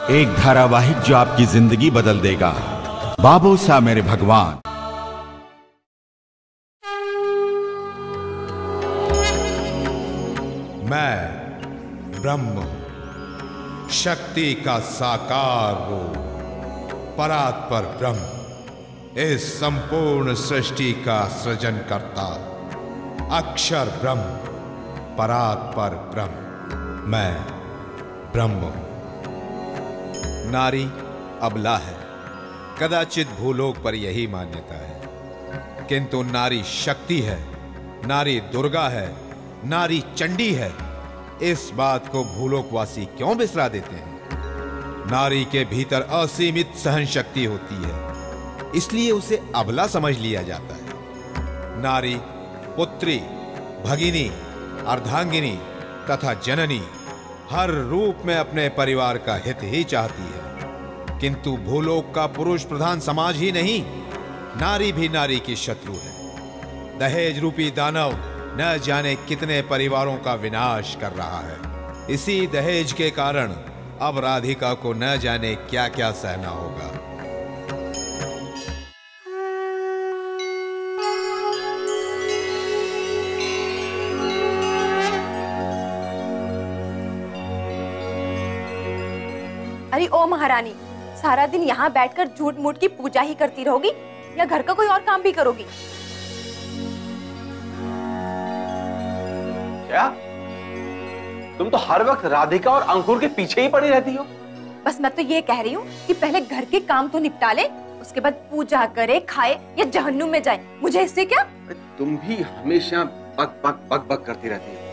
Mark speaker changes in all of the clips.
Speaker 1: एक धारावाहिक जो आपकी जिंदगी बदल देगा। बाबूसा मेरे भगवान।
Speaker 2: मैं ब्रह्म हूं, शक्ति का साकार रूप, परात्पर ब्रह्म, इस संपूर्ण सृष्टि का सृजन करता, अक्षर ब्रह्म, परात्पर ब्रह्म, मैं ब्रह्म हूं। नारी अबला है, कदाचित भूलोक पर यही मान्यता है, किंतु नारी शक्ति है, नारी दुर्गा है, नारी चंडी है। इस बात को भूलोकवासी क्यों बिसरा देते हैं? नारी के भीतर असीमित सहन शक्ति होती है, इसलिए उसे अबला समझ लिया जाता है। नारी पुत्री, भगिनी, अर्धांगिनी तथा जननी हर रूप में अपने परिवार का हित ही चाहती है, किंतु भूलोक का पुरुष प्रधान समाज ही नहीं, नारी भी नारी की शत्रु है। दहेज रूपी दानव न जाने कितने परिवारों का विनाश कर रहा है। इसी दहेज के कारण अब राधिका को न जाने क्या क्या सहना होगा।
Speaker 3: अरे ओ महारानी, सारा दिन यहाँ बैठकर झूठ मूठ की पूजा ही करती रहोगी या घर का कोई और काम भी करोगी?
Speaker 4: क्या? तुम तो हर वक्त राधिका और अंकुर के पीछे ही पड़ी रहती हो।
Speaker 3: बस मैं तो ये कह रही हूँ कि पहले घर के काम तो निपटा ले, उसके बाद पूजा करे, खाए या जहन्नुम में जाए। मुझे इससे क्या?
Speaker 4: तुम भी हमेशा बक बक बक बक करती रहती हो।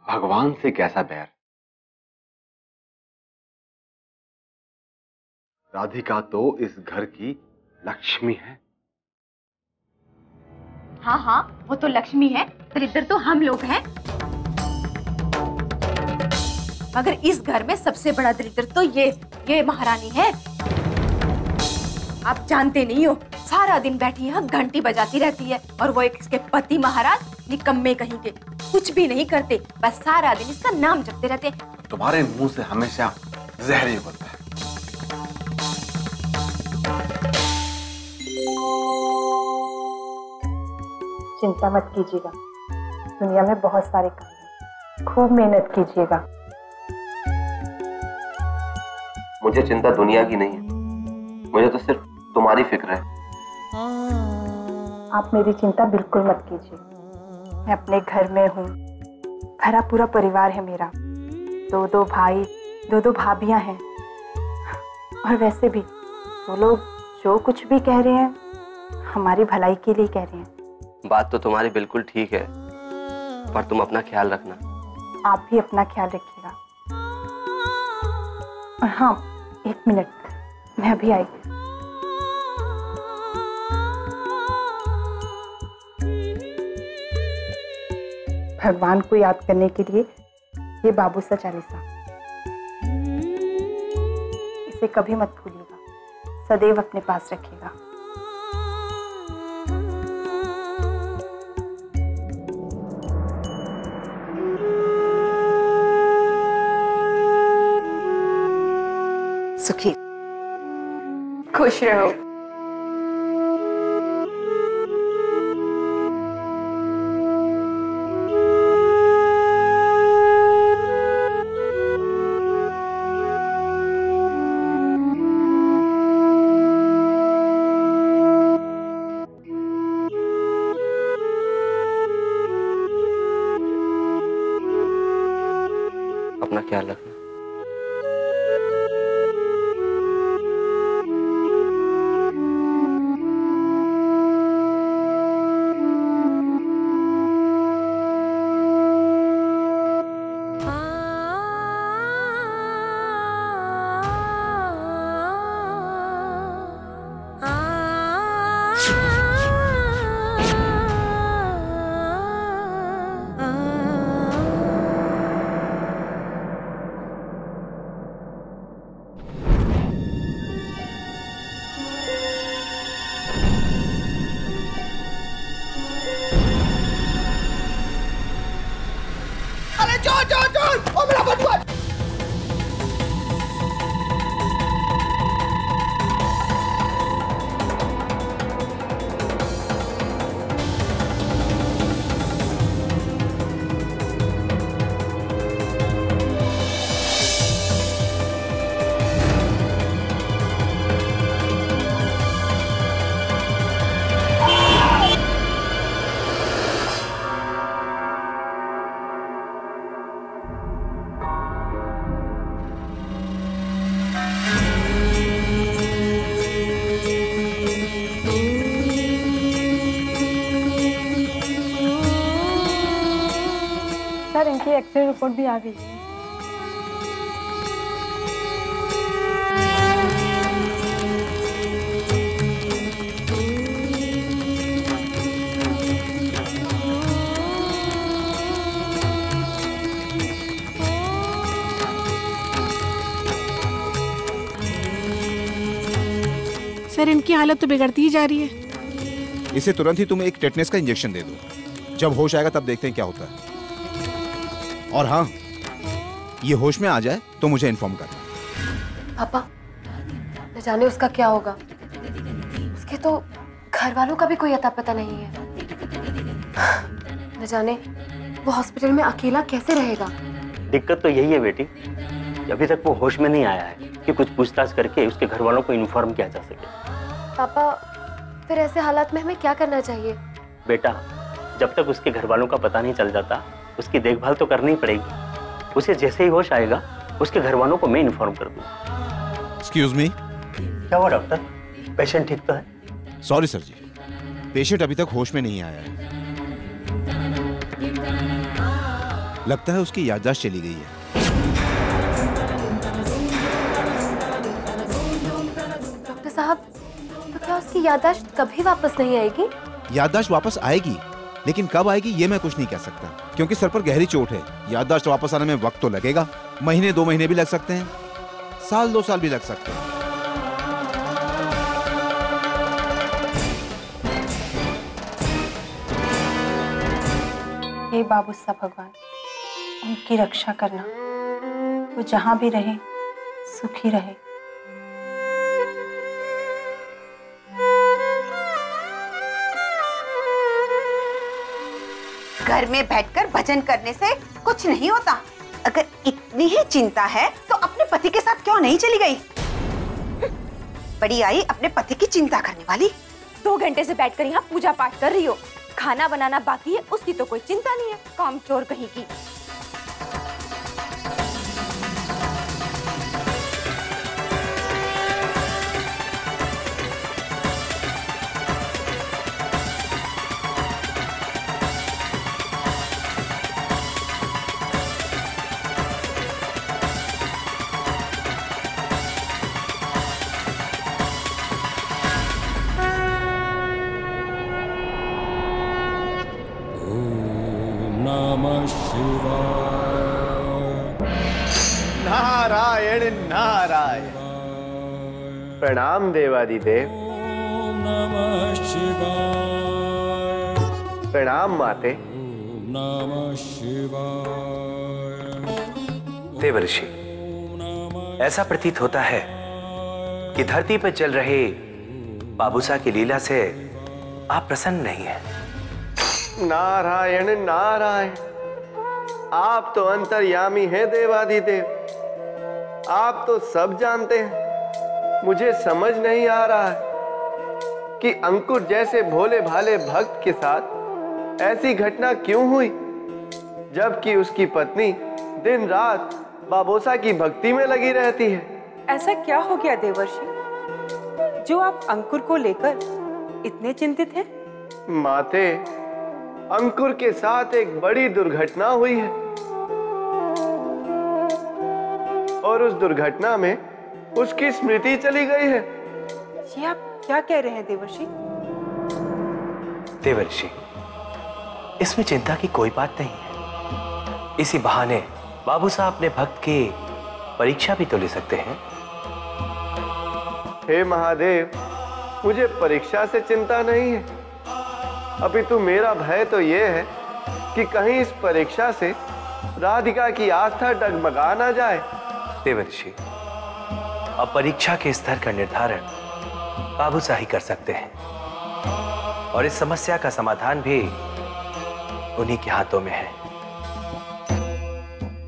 Speaker 4: भगवान से कैसा बैर? राधिका तो इस घर की लक्ष्मी है।
Speaker 3: हाँ हाँ, वो तो लक्ष्मी है, दरिद्र तो हम लोग हैं। मगर इस घर में सबसे बड़ा दरिद्र तो ये महारानी है। आप जानते नहीं हो, सारा दिन बैठी यहाँ घंटी बजाती रहती है, और वो एक इसके पति महाराज निकम्मे कहीं के, कुछ भी नहीं करते, बस सारा दिन इसका नाम जपते रहते हैं।
Speaker 4: तुम्हारे मुंह से हमेशा जहर ही उगलता है।
Speaker 5: चिंता मत कीजिएगा, दुनिया में बहुत सारे काम हैं, खूब मेहनत कीजिएगा।
Speaker 6: मुझे चिंता दुनिया की नहीं है, मुझे तो सिर्फ तुम्हारी फिक्र है।
Speaker 5: आप मेरी चिंता बिल्कुल मत कीजिए, मैं अपने घर में हूँ, भरा पूरा परिवार है मेरा, दो भाई, दो भाभियां हैं। और वैसे भी वो लोग जो कुछ भी कह रहे हैं हमारी भलाई के लिए कह रहे हैं।
Speaker 6: बात तो तुम्हारी बिल्कुल ठीक है, पर तुम अपना ख्याल रखना।
Speaker 5: आप भी अपना ख्याल रखिएगा। और हाँ, 1 मिनट, मैं अभी आई। भगवान को याद करने के लिए ये बाबूसा चालीसा, इसे कभी मत भूलिएगा, सदैव अपने पास रखिएगा। सुखी खुश रहो।
Speaker 6: अपना ख्याल रखना।
Speaker 5: एक्सरे रिपोर्ट भी आ गई है।
Speaker 7: सर, इनकी हालत तो बिगड़ती ही जा रही है।
Speaker 8: इसे तुरंत ही तुम एक टेटनेस का इंजेक्शन दे दो। जब होश आएगा तब देखते हैं क्या होता है। और हाँ, ये होश में आ जाए तो मुझे इन्फॉर्म करना।
Speaker 9: पापा, न जाने उसका क्या होगा। उसके तो घर वालों का भी कोई अता पता नहीं है। न जाने वो हॉस्पिटल में अकेला कैसे रहेगा।
Speaker 10: दिक्कत तो यही है बेटी, अभी तक वो होश में नहीं आया है कि कुछ पूछताछ करके उसके घर वालों को इन्फॉर्म किया जा सके।
Speaker 9: पापा, फिर ऐसे हालात में हमें क्या करना चाहिए?
Speaker 10: बेटा, जब तक उसके घर वालों का पता नहीं चल जाता, उसकी देखभाल तो करनी ही पड़ेगी। उसे जैसे ही होश आएगा, उसके घर वालों को मैं इन्फॉर्म कर दूंगा।
Speaker 8: Excuse me.
Speaker 10: क्या हुआ डॉक्टर? पेशेंट ठीक तो है?
Speaker 8: सॉरी सर जी, पेशेंट अभी तक होश में नहीं आया है। लगता है उसकी याददाश्त चली गई है।
Speaker 9: डॉक्टर साहब, तो क्या उसकी याददाश्त कभी वापस नहीं आएगी?
Speaker 8: याददाश्त वापस आएगी, लेकिन कब आएगी ये मैं कुछ नहीं कह सकता, क्योंकि सर पर गहरी चोट है। याददाश्त वापस आने में वक्त तो लगेगा। महीने 2 महीने भी लग सकते हैं, साल 2 साल भी लग सकते हैं।
Speaker 5: हे बाबूसा भगवान, उनकी रक्षा करना। वो जहां भी रहे सुखी रहे।
Speaker 11: घर में बैठकर भजन करने से कुछ नहीं होता। अगर इतनी ही चिंता है तो अपने पति के साथ क्यों नहीं चली गई? बड़ी आई अपने पति की चिंता करने वाली।
Speaker 3: 2 घंटे से बैठकर यहाँ पूजा पाठ कर रही हो, खाना बनाना बाकी है, उसकी तो कोई चिंता नहीं है। कामचोर कहीं की।
Speaker 12: नारायण नारायण। प्रणाम देवादिदेव। प्रणाम माते।
Speaker 13: देवर्षि, ऐसा प्रतीत होता है कि धरती पर चल रहे बाबूसा की लीला से आप प्रसन्न नहीं हैं।
Speaker 12: नारायण नारायण। आप तो अंतर्यामी हैं देवादिदेव। आप तो सब जानते हैं। मुझे समझ नहीं आ रहा है कि अंकुर जैसे भोले भाले भक्त के साथ ऐसी घटना क्यों हुई, जबकि उसकी पत्नी दिन रात बाबोसा की भक्ति में लगी रहती है।
Speaker 14: ऐसा क्या हो गया देवर्षि, जो आप अंकुर को लेकर इतने चिंतित हैं?
Speaker 12: माते, अंकुर के साथ एक बड़ी दुर्घटना हुई है और उस दुर्घटना में उसकी स्मृति चली गई है।
Speaker 14: ये आप क्या कह रहे हैं देवर्षि?
Speaker 13: देवर्षि, इसमें चिंता की कोई बात नहीं है। इसी बहाने बाबूसा अपने भक्त की परीक्षा भी तो ले सकते हैं।
Speaker 12: हे महादेव, मुझे परीक्षा से चिंता नहीं है। अपितु मेरा भय तो ये है कि कहीं इस परीक्षा से राधिका की आस्था डगमगा ना जाए।
Speaker 13: देवर्षि, अब परीक्षा के स्तर का निर्धारण बाबूसा ही कर सकते हैं और इस समस्या का समाधान भी उन्हीं के हाथों में है।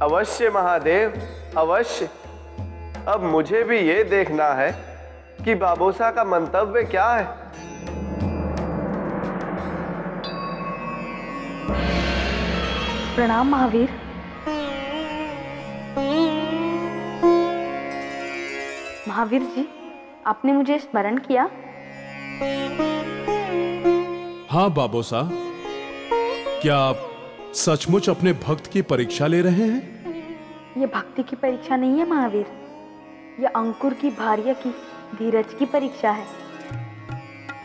Speaker 12: अवश्य महादेव, अवश्य। अब मुझे भी ये देखना है कि बाबूसा का मंतव्य क्या है।
Speaker 5: प्रणाम महावीर। महावीर जी, आपने मुझे स्मरण किया?
Speaker 15: हाँ बाबूसा, क्या आप सचमुच अपने भक्त की परीक्षा ले रहे हैं?
Speaker 5: ये भक्ति की परीक्षा नहीं है महावीर, ये अंकुर की भार्या की धीरज की परीक्षा है।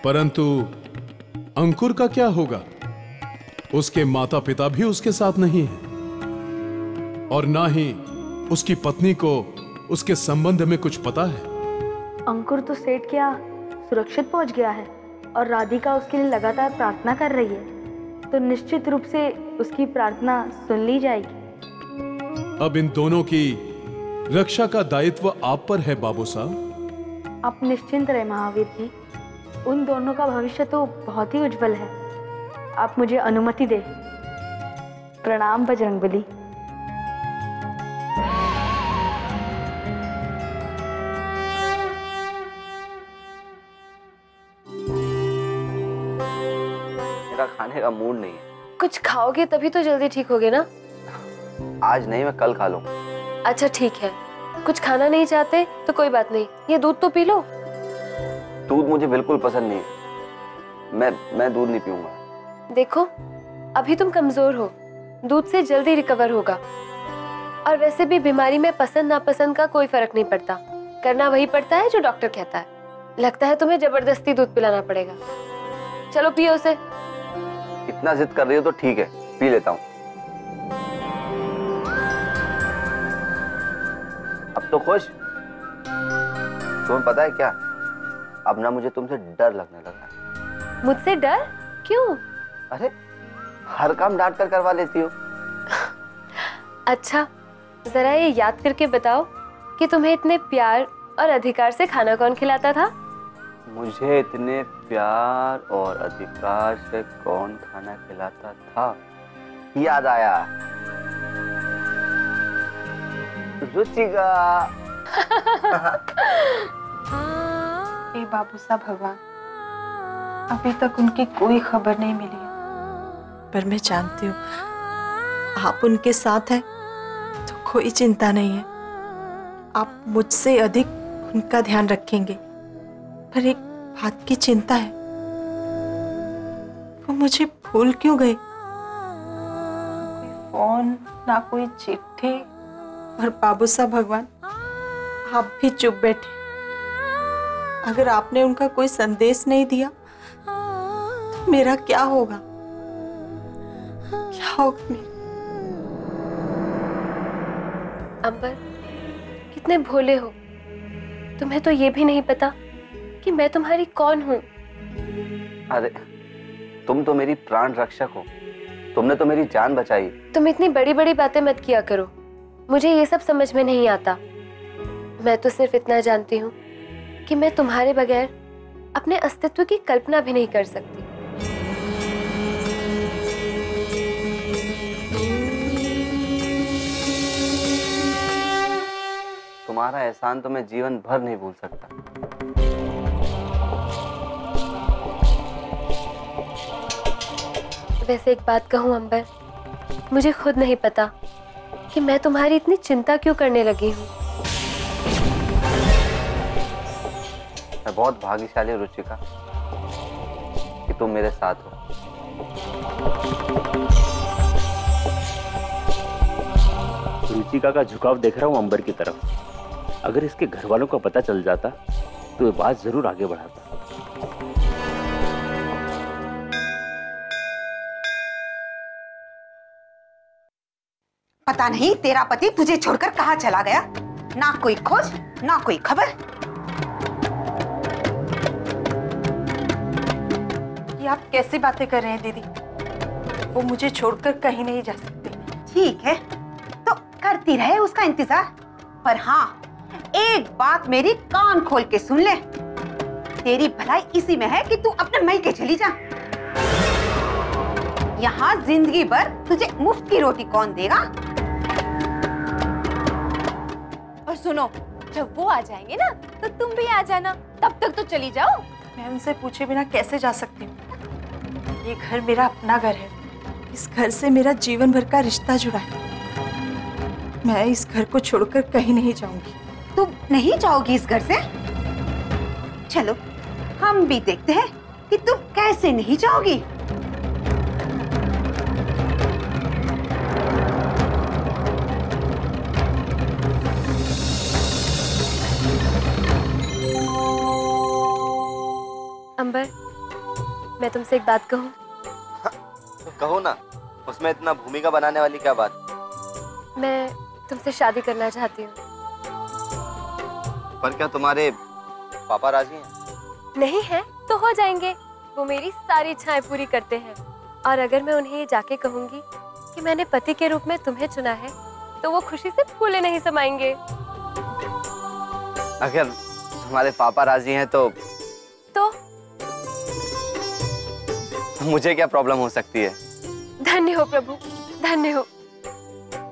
Speaker 15: परंतु अंकुर का क्या होगा? उसके माता पिता भी उसके साथ नहीं हैं और ना ही उसकी पत्नी को उसके संबंध में कुछ पता है।
Speaker 5: अंकुर तो सेठ के यहाँ सुरक्षित पहुंच गया है और राधिका उसके लिए लगातार प्रार्थना कर रही है, तो निश्चित रूप से उसकी प्रार्थना सुन ली जाएगी।
Speaker 15: अब इन दोनों की रक्षा का दायित्व आप पर है बाबू साहब।
Speaker 5: आप निश्चिंत रहे महावीर जी, उन दोनों का भविष्य तो बहुत ही उज्जवल है। आप मुझे अनुमति दे। प्रणाम बजरंगबली।
Speaker 6: मेरा खाने का मूड नहीं है।
Speaker 9: कुछ खाओगे तभी तो जल्दी ठीक होगे ना।
Speaker 6: आज नहीं, मैं कल खा लूंगा।
Speaker 9: अच्छा ठीक है, कुछ खाना नहीं चाहते तो कोई बात नहीं, ये दूध तो पी लो।
Speaker 6: दूध मुझे बिल्कुल पसंद नहीं, मैं दूध नहीं पीऊंगा।
Speaker 9: देखो अभी तुम कमजोर हो, दूध से जल्दी रिकवर होगा। और वैसे भी बीमारी में पसंद नापसंद का कोई फर्क नहीं पड़ता, करना वही पड़ता है जो डॉक्टर कहता है। लगता है तुम्हें जबरदस्ती दूध पिलाना पड़ेगा। चलो पियो उसे।
Speaker 6: इतना जिद कर रही हो तो ठीक है, पी लेता हूँ। अब तो खुश। तुम्हें पता है क्या, अब ना मुझे तुमसे डर लगने लगा।
Speaker 9: मुझसे डर? क्यों?
Speaker 6: अरे हर काम डांट कर करवा लेती हो।
Speaker 9: अच्छा जरा ये याद करके बताओ कि तुम्हें इतने प्यार और अधिकार से खाना कौन खिलाता था?
Speaker 6: मुझे इतने प्यार और अधिकार से कौन खाना खिलाता था? याद आया, रुचिका।
Speaker 5: हे बाबू साहब भगवान, अभी तक उनकी कोई खबर नहीं मिली है।
Speaker 16: पर मैं जानती हूँ आप उनके साथ हैं तो कोई चिंता नहीं है। आप मुझसे अधिक उनका ध्यान रखेंगे। पर एक बात की चिंता है, वो मुझे भूल क्यों गए?
Speaker 5: कोई फोन ना कोई चिट्ठी।
Speaker 16: और बाबू साहब भगवान, आप भी चुप बैठे। अगर आपने उनका कोई संदेश नहीं दिया तो मेरा क्या होगा? क्या होगा?
Speaker 9: अंबर, कितने भोले हो। तुम्हें तो ये भी नहीं पता कि मैं तुम्हारी कौन हूँ।
Speaker 6: अरे तुम तो मेरी प्राण रक्षक हो, तुमने तो मेरी जान बचाई।
Speaker 9: तुम इतनी बड़ी बड़ी बातें मत किया करो, मुझे ये सब समझ में नहीं आता। मैं तो सिर्फ इतना जानती हूँ कि मैं तुम्हारे बगैर अपने अस्तित्व की कल्पना भी नहीं कर सकती।
Speaker 6: तुम्हारा एहसान तो मैं जीवन भर नहीं भूल सकता।
Speaker 9: वैसे एक बात कहूँ अंबर, मुझे खुद नहीं पता कि मैं तुम्हारी इतनी चिंता क्यों करने लगी हूँ।
Speaker 6: मैं बहुत भाग्यशाली हूँ रुचिका कि तुम मेरे साथ हो।
Speaker 10: रुचिका का झुकाव देख रहा हूँ अंबर की तरफ। अगर इसके घर वालों को पता चल जाता तो ये बात जरूर आगे बढ़ाता।
Speaker 11: पता नहीं तेरा पति तुझे छोड़कर कहाँ चला गया, ना कोई खोज ना कोई खबर।
Speaker 5: ये आप कैसी बातें कर रहे हैं दीदी? वो मुझे छोड़कर कहीं नहीं जा सकते।
Speaker 11: ठीक है तो करती रहे उसका इंतजार, पर हाँ एक बात मेरी कान खोल के सुन ले, तेरी भलाई इसी में है कि तू अपने मायके चली जा। यहाँ जिंदगी भर तुझे मुफ्त की रोटी कौन देगा?
Speaker 3: और सुनो, जब वो आ जाएंगे ना तो तुम भी आ जाना, तब तक तो चली जाओ।
Speaker 5: मैं उनसे पूछे बिना कैसे जा सकती हूँ? ये घर मेरा अपना घर है, इस घर से मेरा जीवन भर का रिश्ता जुड़ा है। मैं इस घर को छोड़कर कहीं नहीं जाऊंगी।
Speaker 11: तुम नहीं जाओगी इस घर से? चलो हम भी देखते हैं कि तुम कैसे नहीं जाओगी।
Speaker 9: अंबर, मैं तुमसे एक बात कहूँ?
Speaker 6: तो कहो ना, उसमें इतना भूमिका बनाने वाली क्या बात?
Speaker 9: मैं तुमसे शादी करना चाहती हूँ।
Speaker 6: पर क्या तुम्हारे पापा राजी हैं?
Speaker 9: नहीं है तो हो जाएंगे। वो मेरी सारी इच्छाएं पूरी करते हैं। और अगर मैं उन्हें ये जाके कहूंगी कि मैंने पति के रूप में तुम्हें चुना है, तो वो खुशी से फूले नहीं समाएंगे।
Speaker 6: अगर तुम्हारे पापा राजी हैं तो मुझे क्या प्रॉब्लम हो सकती है?
Speaker 9: धन्य हो प्रभु, धन्य हो।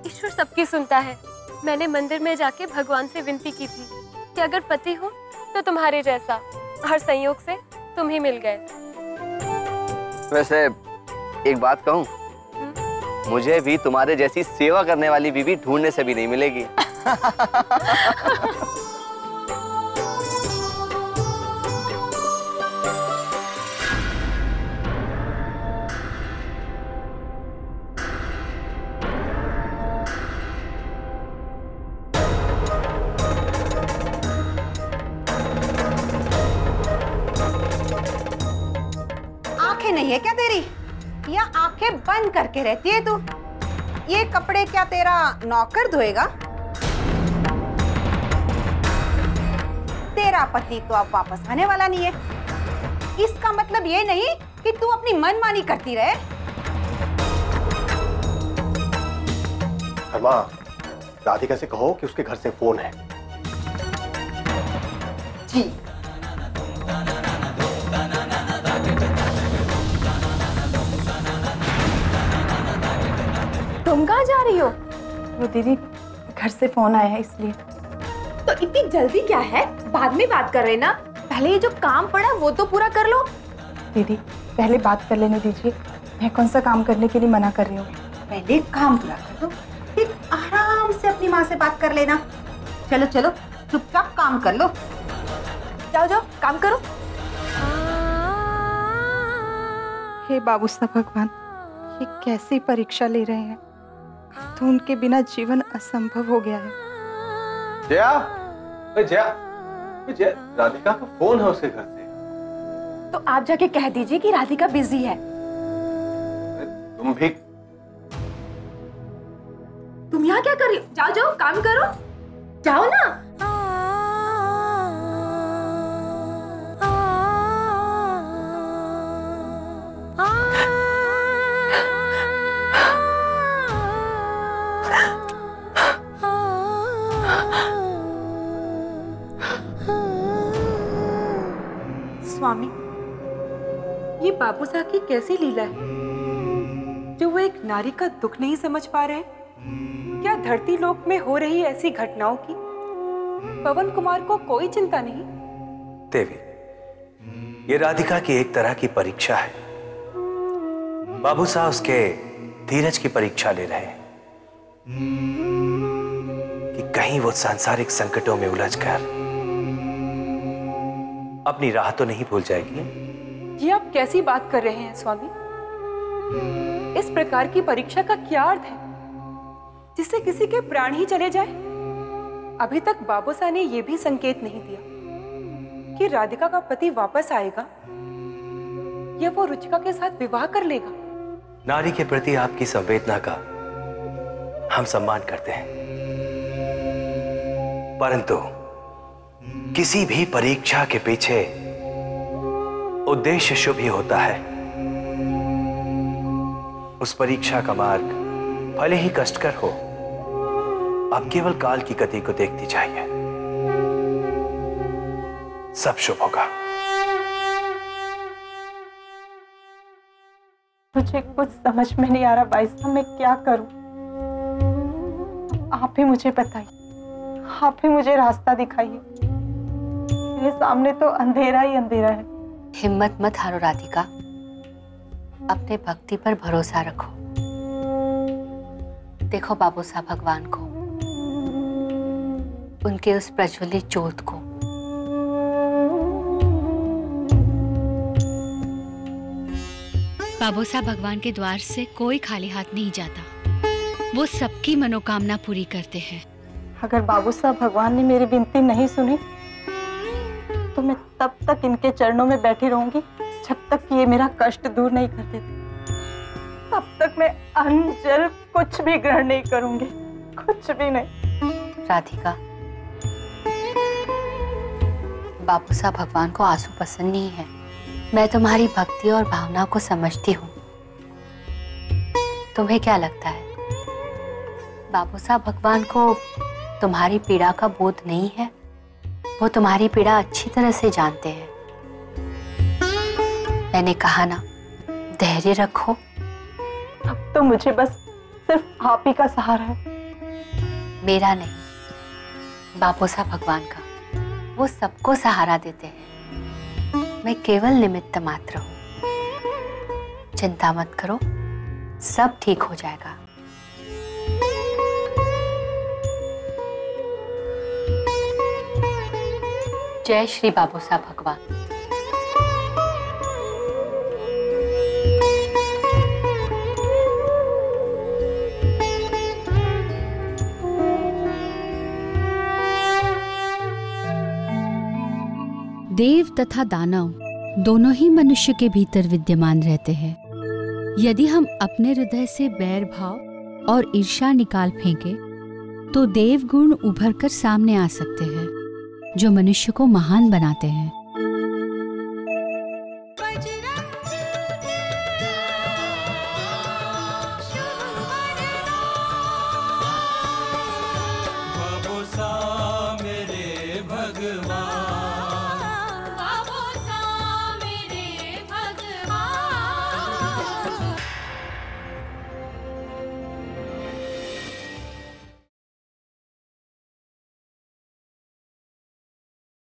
Speaker 9: ईश्वर सबकी सुनता है। मैंने मंदिर में जाके भगवान से विनती की थी कि अगर पति हो तो तुम्हारे जैसा, और संयोग से तुम ही मिल गए।
Speaker 6: वैसे एक बात कहूँ, मुझे भी तुम्हारे जैसी सेवा करने वाली बीवी ढूंढने से भी नहीं मिलेगी।
Speaker 11: नहीं है क्या तेरी, या आंखें बंद करके रहती है तू? ये कपड़े क्या तेरा नौकर धोएगा? तेरा पति तो अब वापस आने वाला नहीं है। इसका मतलब ये नहीं कि तू अपनी मनमानी करती रहे।
Speaker 17: कर्मा, राधिका से कहो कि उसके घर से फोन है।
Speaker 11: जी।
Speaker 3: तुम कहाँ जा रही हो?
Speaker 5: वो दीदी घर से फोन आया है इसलिए।
Speaker 3: तो इतनी जल्दी क्या है? बाद में बात कर रहे ना, पहले ये जो काम पड़ा वो तो पूरा कर लो।
Speaker 5: दीदी पहले बात कर लेने दीजिए, मैं कौन सा काम करने के लिए मना कर रही हूँ।
Speaker 11: पहले काम पूरा कर लो, फिर आराम से अपनी माँ से बात कर लेना। चलो चलो चुपचाप काम कर लो।
Speaker 3: जाओ जाओ काम करो।
Speaker 5: हे बाबू साहब भगवान, ये कैसी परीक्षा ले रहे हैं? तो उनके बिना जीवन असंभव हो गया है।
Speaker 17: जया, जया, जया, राधिका का फोन है उसके घर से।
Speaker 3: तो आप जाके कह दीजिए कि राधिका बिजी है।
Speaker 17: तुम भी।
Speaker 3: तुम यहाँ क्या कर रही हो? जाओ जाओ काम करो, जाओ ना।
Speaker 14: स्वामी, ये बाबू साहब की कैसी लीला है जो वो एक नारी का दुख नहीं समझ पा रहे? क्या धरती लोक में हो रही ऐसी घटनाओं की पवन कुमार को कोई चिंता नहीं?
Speaker 13: देवी, ये राधिका की एक तरह की परीक्षा है। बाबू साहब उसके धीरज की परीक्षा ले रहे हैं कि कहीं वो सांसारिक संकटों में उलझकर अपनी राह तो नहीं भूल जाएगी।
Speaker 14: ये आप कैसी बात कर रहे हैं स्वामी? इस प्रकार की परीक्षा का क्या अर्थ है जिससे किसी के प्राण ही चले जाए? अभी तक बाबू साहब ने यह भी संकेत नहीं दिया कि राधिका का पति वापस आएगा या वो रुचिका के साथ विवाह कर लेगा।
Speaker 13: नारी के प्रति आपकी संवेदना का हम सम्मान करते हैं, परंतु किसी भी परीक्षा के पीछे उद्देश्य शुभ ही होता है। उस परीक्षा का मार्ग भले ही कष्टकर हो, अब केवल काल की गति को देखती जाइए, सब शुभ होगा।
Speaker 5: मुझे कुछ समझ में नहीं आ रहा भाई साहब, मैं क्या करूं? आप ही मुझे बताइए, आप ही मुझे रास्ता दिखाइए। मेरे सामने तो अंधेरा ही अंधेरा है।
Speaker 18: हिम्मत मत हारो राधिका, अपने भक्ति पर भरोसा रखो। देखो बाबू साहब भगवान को, उनके उस प्रज्वलित ज्योत को।
Speaker 19: बाबू साहब भगवान के द्वार से कोई खाली हाथ नहीं जाता, वो सबकी मनोकामना पूरी करते हैं।
Speaker 5: अगर बाबू साहब भगवान ने मेरी विनती नहीं सुनी तो मैं तब
Speaker 16: तब तक इनके चरणों में बैठी रहूंगी जब तक ये मेरा कष्ट दूर नहीं कर देते। तब तक मैं अन्न जल कुछ भी ग्रहण नहीं करूंगी, कुछ भी नहीं।
Speaker 18: राधिका, बाबू साहब भगवान को आंसू पसंद नहीं है। मैं तुम्हारी भक्ति और भावना को समझती हूँ। तुम्हें क्या लगता है बाबू साहब भगवान को तुम्हारी पीड़ा का बोध नहीं है? वो तुम्हारी पीड़ा अच्छी तरह से जानते हैं। मैंने कहा ना, धैर्य रखो।
Speaker 16: अब तो मुझे बस सिर्फ आप ही का सहारा है।
Speaker 18: मेरा नहीं, बाबू साहब भगवान का। वो सबको सहारा देते हैं। मैं केवल निमित्त मात्र हूं। चिंता मत करो, सब ठीक हो जाएगा। जय श्री बाबू साहब भगवान।
Speaker 19: देव तथा दानव दोनों ही मनुष्य के भीतर विद्यमान रहते हैं। यदि हम अपने हृदय से बैर भाव और ईर्ष्या निकाल फेंके तो देव गुण उभर कर सामने आ सकते हैं, जो मनुष्य को महान बनाते हैं।